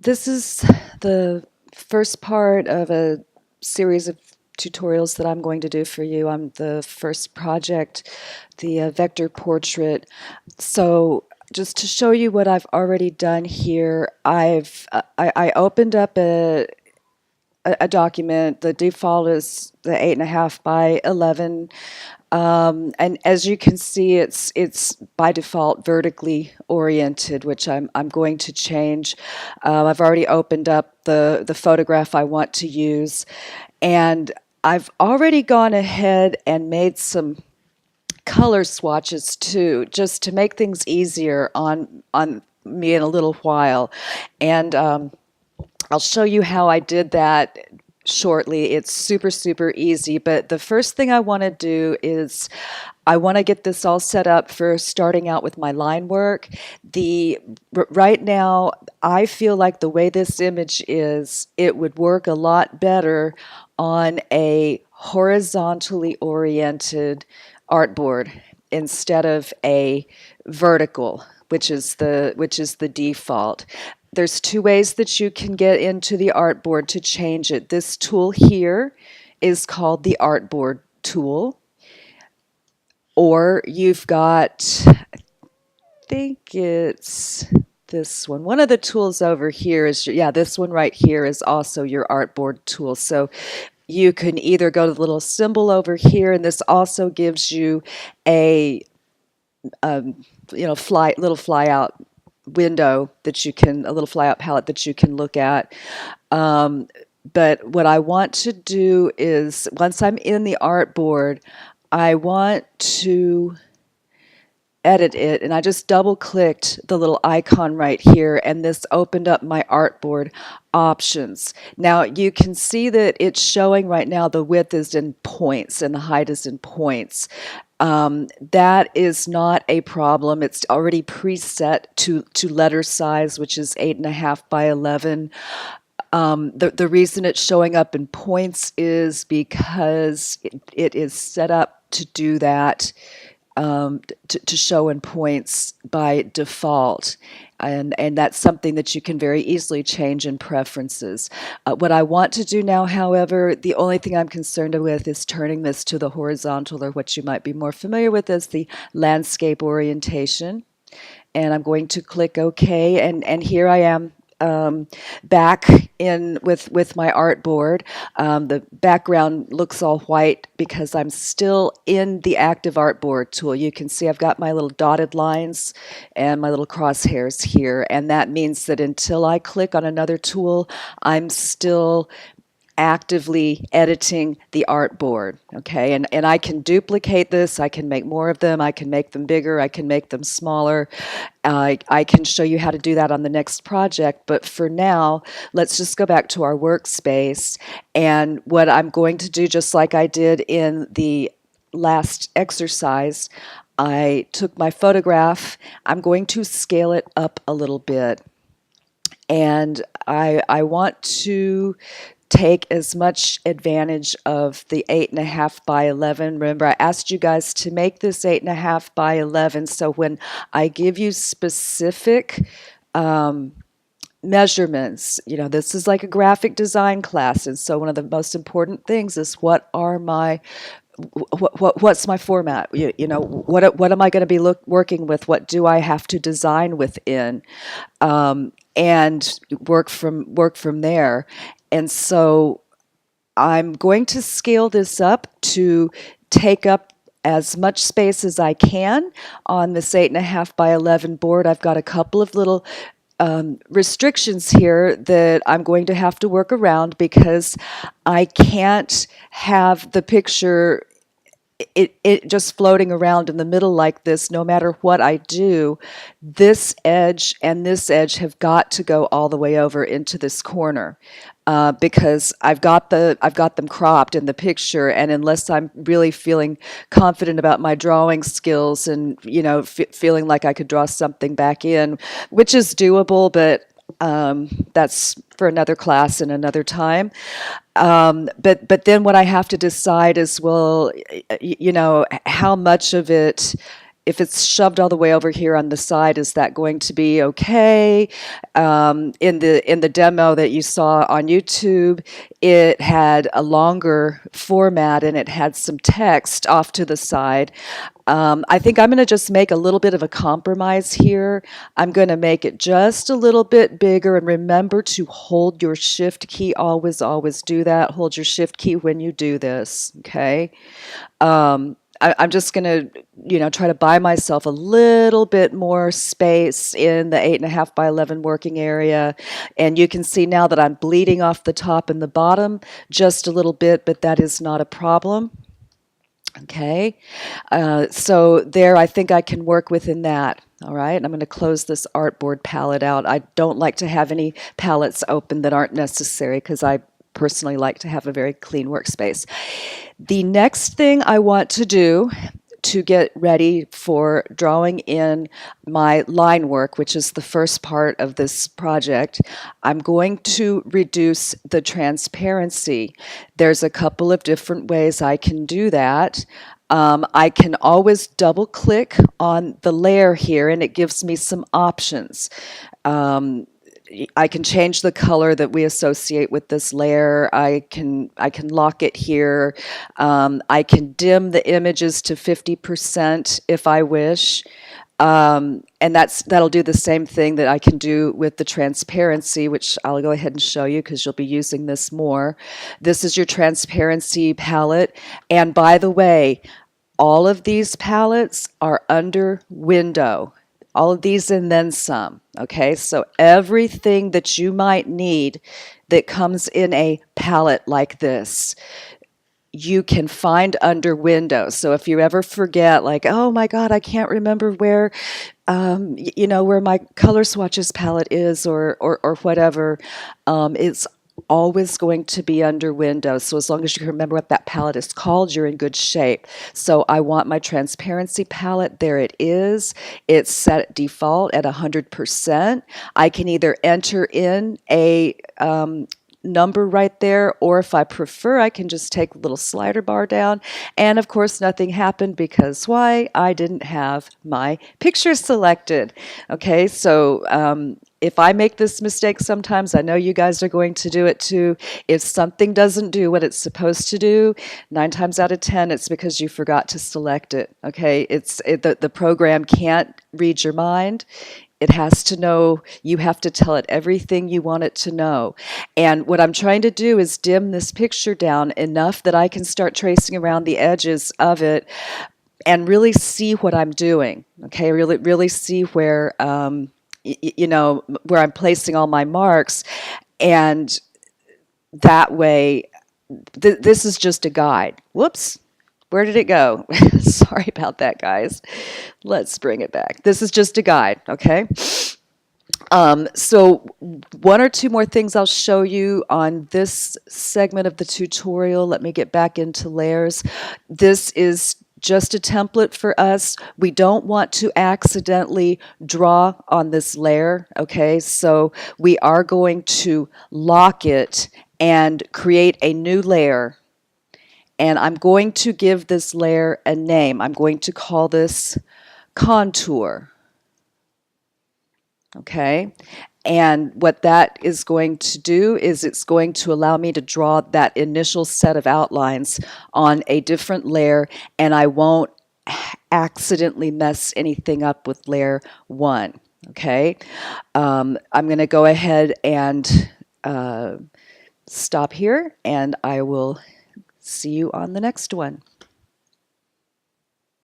This is the first part of a series of tutorials that I'm going to do for you on the first project, the vector portrait. So just to show you what I've already done here, I opened up a document. The default is the 8.5 by 11. And as you can see, it's by default vertically oriented, which I'm going to change. I've already opened up the photograph I want to use, and I've already gone ahead and made some color swatches too, just to make things easier on me in a little while. And I'll show you how I did that shortly. It's super, super easy. But the first thing I want to do is I want to get this all set up for starting out with my line work. Right now, I feel like the way this image is, it would work a lot better on a horizontally oriented artboard instead of a vertical, which is the default. There's two ways that you can get into the artboard to change it. This tool here is called the artboard tool, or you've got, I think it's this one. One of the tools over here is, yeah, this one right here is also your artboard tool. So you can either go to the little symbol over here, and this also gives you a little fly out window that you can, a little fly out palette that you can look at. But what I want to do is, once I'm in the artboard, I want to edit it, and I just double clicked the little icon right here, and this opened up my artboard options. Now you can see that it's showing right now the width is in points and the height is in points. That is not a problem. It's already preset to letter size, which is 8.5 by 11. The reason it's showing up in points is because it is set up to do that, to show in points by default. And that's something that you can very easily change in preferences. What I want to do now, however, the only thing I'm concerned with is turning this to the horizontal, or what you might be more familiar with as the landscape orientation. And I'm going to click OK, and here I am, back in with my artboard. The background looks all white because I'm still in the active artboard tool. You can see I've got my little dotted lines and my little crosshairs here, and that means that until I click on another tool, I'm still actively editing the artboard. Okay, and I can duplicate this, I can make more of them, I can make them bigger, I can make them smaller. I can show you how to do that on the next project, but for now, let's just go back to our workspace. And what I'm going to do, just like I did in the last exercise, I took my photograph, I'm going to scale it up a little bit, and I want to take as much advantage of the 8.5 by 11. Remember, I asked you guys to make this 8.5 by 11, so when I give you specific measurements, this is like a graphic design class, and so one of the most important things is what's my format? What am I going to be working with? What do I have to design within? And work from there. And so I'm going to scale this up to take up as much space as I can on this 8.5 by 11 board. I've got a couple of little restrictions here that I'm going to have to work around, because I can't have the picture it just floating around in the middle like this. No matter what I do, this edge and this edge have got to go all the way over into this corner, because I've got them cropped in the picture, and unless I'm really feeling confident about my drawing skills and feeling like I could draw something back in, which is doable, but that's for another class and another time. But then what I have to decide is, well, how much of it if it's shoved all the way over here on the side, is that going to be okay? In the demo that you saw on YouTube, it had a longer format and it had some text off to the side. I think I'm going to just make a little bit of a compromise here. I'm going to make it just a little bit bigger, and remember to hold your shift key. Always, always do that. Hold your shift key when you do this, okay? I'm just going to, try to buy myself a little bit more space in the 8.5 by 11 working area. And you can see now that I'm bleeding off the top and the bottom just a little bit, but that is not a problem. Okay, so there I think I can work within that. All right, I'm going to close this artboard palette out. I don't like to have any palettes open that aren't necessary because I personally like to have a very clean workspace. The next thing I want to do to get ready for drawing in my line work, which is the first part of this project, I'm going to reduce the transparency. There's a couple of different ways I can do that. I can always double click on the layer here and it gives me some options. I can change the color that we associate with this layer. I can lock it here. I can dim the images to 50% if I wish. And that'll do the same thing that I can do with the transparency, which I'll go ahead and show you because you'll be using this more. This is your transparency palette. And by the way, all of these palettes are under window. All of these and then some, okay? So everything that you might need that comes in a palette like this, you can find under Windows. So if you ever forget, like, oh my God, I can't remember where, where my color swatches palette is or whatever, it's always going to be under Windows. So as long as you can remember what that palette is called, you're in good shape. So I want my transparency palette. There it is. It's set default at 100%. I can either enter in a number right there, or if I prefer, I can just take a little slider bar down. And of course, nothing happened because why? I didn't have my picture selected. Okay, so if I make this mistake sometimes, I know you guys are going to do it too. If something doesn't do what it's supposed to do, 9 times out of 10, it's because you forgot to select it. Okay, the program can't read your mind. It has to know, you have to tell it everything you want it to know. And what I'm trying to do is dim this picture down enough that I can start tracing around the edges of it and really see what I'm doing. Okay, really see where, where I'm placing all my marks. And that way, this is just a guide. Whoops. Where did it go? Sorry about that, guys. Let's bring it back. This is just a guide, okay? So 1 or 2 more things I'll show you on this segment of the tutorial. Let me get back into layers. This is just a template for us. We don't want to accidentally draw on this layer, okay? So we are going to lock it and create a new layer. And I'm going to give this layer a name. I'm going to call this contour. Okay? And what that is going to do is it's going to allow me to draw that initial set of outlines on a different layer, and I won't accidentally mess anything up with layer 1. Okay? I'm going to go ahead and stop here, and I will see you on the next one.